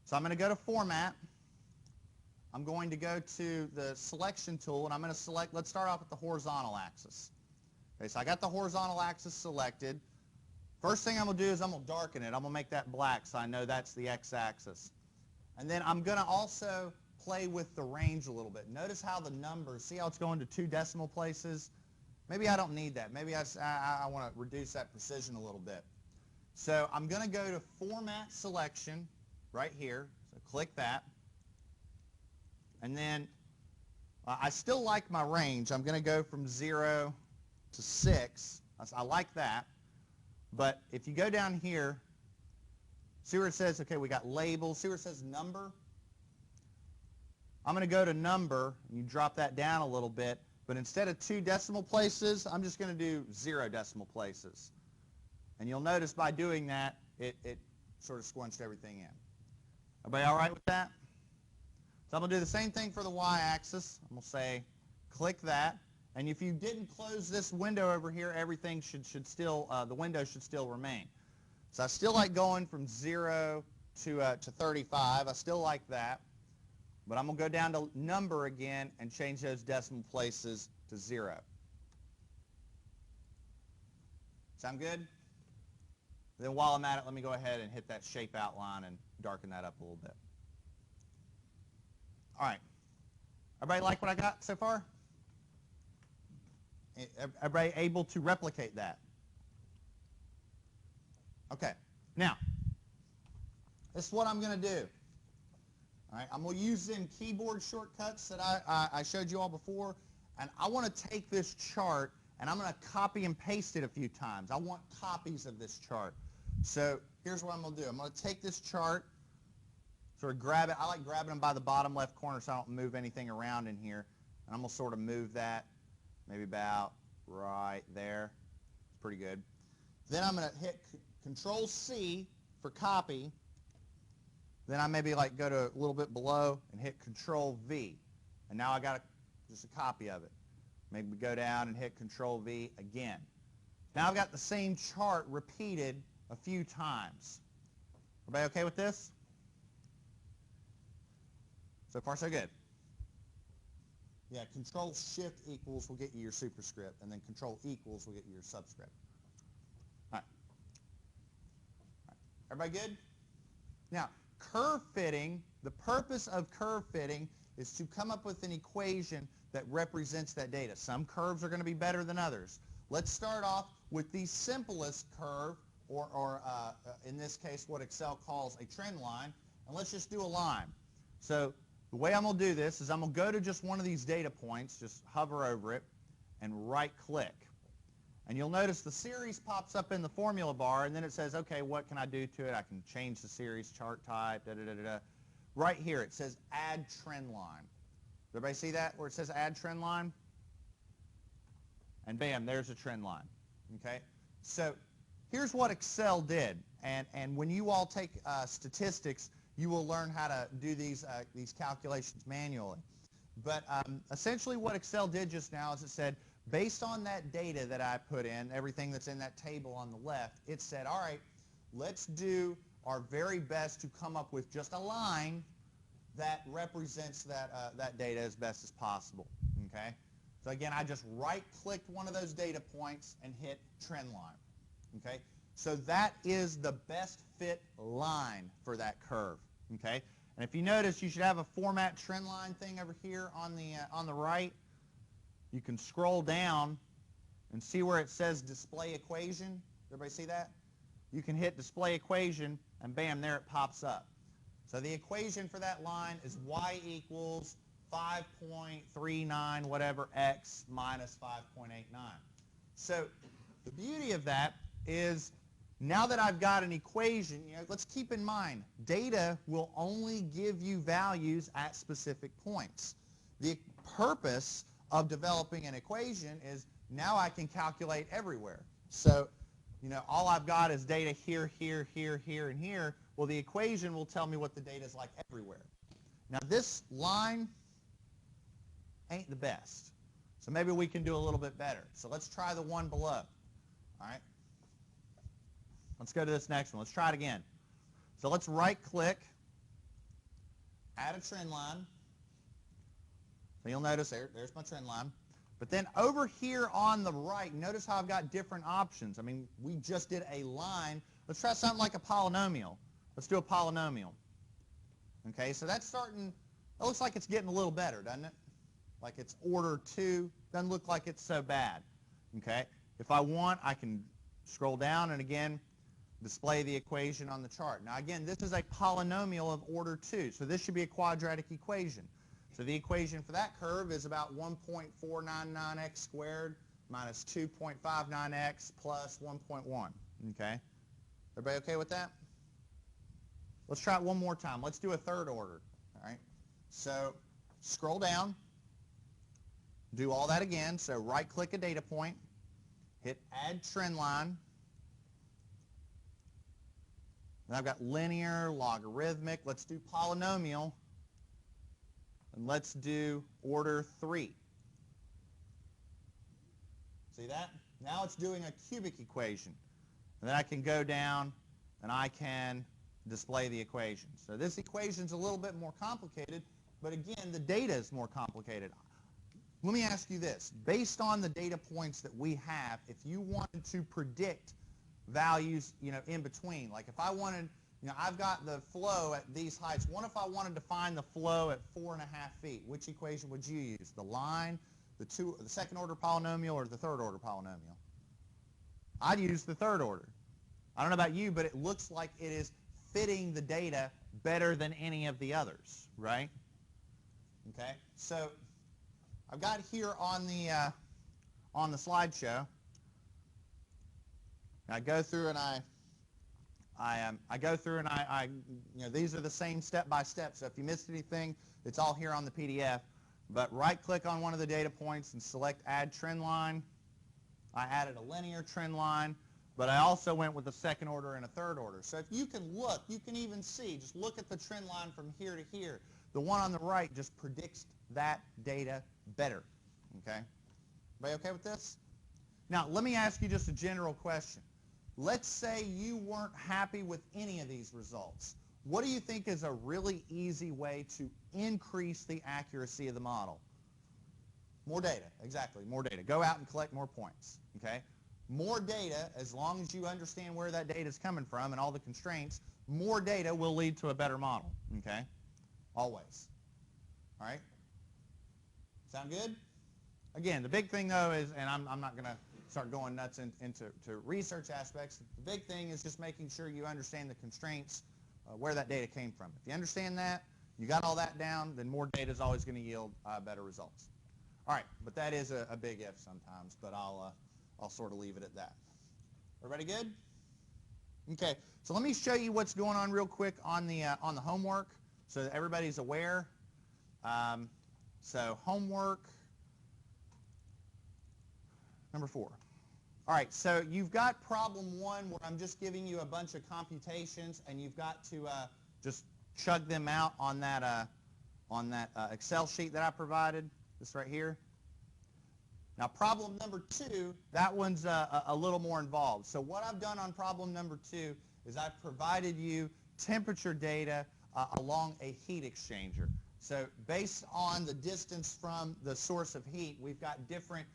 So I'm going to go to Format. I'm going to go to the Selection tool, and I'm going to select, let's start off with the horizontal axis. Okay, so I got the horizontal axis selected. First thing I'm going to do is I'm going to darken it. I'm going to make that black so I know that's the x-axis. And then I'm going to also play with the range a little bit. Notice how the numbers, see how it's going to 2 decimal places? Maybe I don't need that. Maybe I want to reduce that precision a little bit. So I'm going to go to Format Selection right here. So click that. And then I still like my range. I'm going to go from 0 to 6. I like that. But if you go down here, see where it says, okay, we got labels. See where it says number? I'm going to go to number, and you drop that down a little bit. But instead of 2 decimal places, I'm just going to do 0 decimal places. And you'll notice by doing that, it sort of squinched everything in. Everybody all right with that? So I'm going to do the same thing for the y-axis. I'm going to say, click that. And if you didn't close this window over here, everything should still, the window should still remain. So I still like going from 0 to 35. I still like that. But I'm going to go down to number again and change those decimal places to 0. Sound good? Then while I'm at it, let me go ahead and hit that shape outline and darken that up a little bit. All right. Everybody like what I got so far? Everybody able to replicate that? Okay. Now, this is what I'm going to do. All right, I'm going to use them keyboard shortcuts that I showed you all before, and I want to take this chart and I'm going to copy and paste it a few times. I want copies of this chart. So here's what I'm going to do. I'm going to take this chart, sort of grab it. I like grabbing them by the bottom left corner so I don't move anything around in here. And I'm going to sort of move that maybe about right there. It's pretty good. Then I'm going to hit Control-C for copy. Then I maybe like go to a little bit below and hit Control-V. And now I got just a copy of it. Maybe go down and hit Control-V again. Now I've got the same chart repeated a few times. Everybody okay with this? So far, so good. Yeah, Control-Shift equals will get you your superscript, and then Control equals will get you your subscript. All right. All right. Everybody good? Now, curve fitting, the purpose of curve fitting is to come up with an equation that represents that data. Some curves are going to be better than others. Let's start off with the simplest curve, or in this case what Excel calls a trend line, and let's just do a line. So the way I'm going to do this is I'm going to go to just one of these data points, just hover over it, and right-click. And you'll notice the series pops up in the formula bar, and then it says, okay, what can I do to it? I can change the series, chart type, da-da-da-da-da. Right here, it says Add Trend Line. Does everybody see that, where it says Add Trend Line? And bam, there's a trend line. Okay? So here's what Excel did. And when you all take statistics, you will learn how to do these calculations manually. But essentially what Excel did just now is it said, based on that data that I put in, everything that's in that table on the left, it said, all right, let's do our very best to come up with just a line that represents that data as best as possible. Okay? So again, I just right-clicked one of those data points and hit trend line. Okay? So that is the best fit line for that curve. Okay? And if you notice, you should have a format trend line thing over here on the right. You can scroll down and see where it says display equation. Everybody see that? You can hit display equation and bam, there it pops up. So the equation for that line is y equals 5.39 whatever x minus 5.89. So the beauty of that is now that I've got an equation, let's keep in mind, data will only give you values at specific points. The purpose of developing an equation is now I can calculate everywhere. So, all I've got is data here, here, here, here, and here. Well, the equation will tell me what the data is like everywhere. Now, this line ain't the best. So maybe we can do a little bit better. So let's try the one below. All right? Let's go to this next one. Let's try it again. So let's right-click, add a trend line. So you'll notice there's my trend line. But then over here on the right, notice how I've got different options. I mean, we just did a line. Let's try something like a polynomial. Let's do a polynomial. Okay, so that's starting, it looks like it's getting a little better, doesn't it? Like it's order 2. Doesn't look like it's so bad. Okay, if I want, I can scroll down and again, display the equation on the chart. Now again, this is a polynomial of order 2, so this should be a quadratic equation. So the equation for that curve is about 1.499x squared minus 2.59x plus 1.1. Okay? Everybody okay with that? Let's try it one more time. Let's do a third order. All right? So scroll down. Do all that again. So right-click a data point. Hit Add Trend Line. And I've got linear, logarithmic. Let's do polynomial. And let's do order 3. See that? Now it's doing a cubic equation. And then I can go down and I can display the equation. So this equation's a little bit more complicated, but again, the data is more complicated. Let me ask you this. Based on the data points that we have, if you wanted to predict values, in between, like if I wanted, I've got the flow at these heights. What if I wanted to find the flow at 4.5 feet? Which equation would you use? The line, the second order polynomial, or the third order polynomial? I'd use the third order. I don't know about you, but it looks like it is fitting the data better than any of the others, right? Okay, so I've got here on the slideshow. I go through and these are the same step by step. So if you missed anything, it's all here on the PDF. But right-click on one of the data points and select Add Trend Line. I added a linear trend line, but I also went with a second order and a third order. So if you can look, you can even see, just look at the trend line from here to here. The one on the right just predicts that data better. Okay? Everybody okay with this? Now, let me ask you just a general question. Let's say you weren't happy with any of these results. What do you think is a really easy way to increase the accuracy of the model? More data, exactly, more data. Go out and collect more points, okay? More data, as long as you understand where that data is coming from and all the constraints, more data will lead to a better model, okay? Always. All right? Sound good? Again, the big thing, though, is, and I'm not going to start going nuts into research aspects. The big thing is just making sure you understand the constraints, where that data came from. If you understand that, you got all that down, then more data is always going to yield better results. All right, but that is a big if sometimes, but I'll sort of leave it at that. Everybody good? Okay, so let me show you what's going on real quick on the homework so that everybody's aware. So homework number 4. All right, so you've got problem 1 where I'm just giving you a bunch of computations and you've got to just chug them out on that Excel sheet that I provided. This right here. Now problem number 2, that one's a little more involved. So what I've done on problem number 2 is I've provided you temperature data along a heat exchanger. So based on the distance from the source of heat, we've got different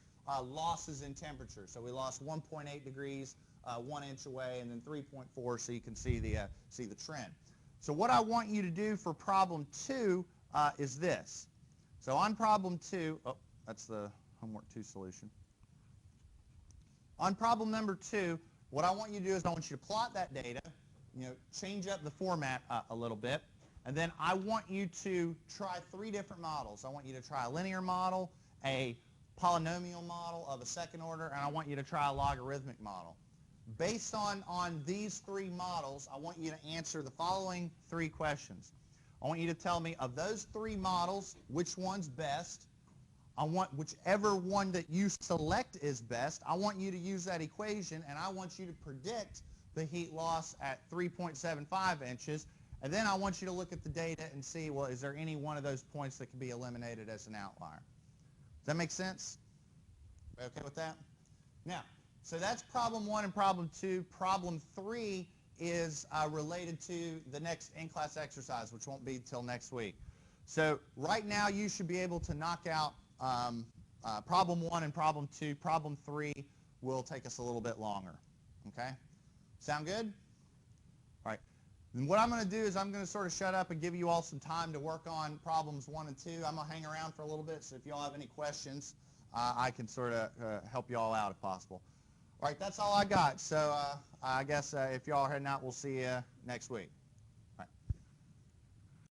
losses in temperature. So we lost 1.8 degrees 1 inch away, and then 3.4, so you can see the trend. So what I want you to do for problem 2 is this. So on problem 2, that's the homework 2 solution. On problem number 2, what I want you to do is I want you to plot that data, change up the format a little bit, and then I want you to try 3 different models. I want you to try a linear model, a polynomial model of a second order, and I want you to try a logarithmic model. Based on these 3 models, I want you to answer the following 3 questions. I want you to tell me, of those 3 models, which one's best. I want whichever one that you select is best, I want you to use that equation, and I want you to predict the heat loss at 3.75 inches, and then I want you to look at the data and see, well, is there any one of those points that can be eliminated as an outlier? Does that make sense? Okay with that? Now, So that's problem 1 and problem 2. Problem 3 is related to the next in-class exercise, which won't be till next week. So right now you should be able to knock out problem 1 and problem 2. Problem 3 will take us a little bit longer. Okay? Sound good? All right. And what I'm going to do is I'm going to sort of shut up and give you all some time to work on problems 1 and 2. I'm going to hang around for a little bit, so if you all have any questions, I can sort of help you all out if possible. All right, that's all I got. So I guess if you all are heading out, we'll see you next week.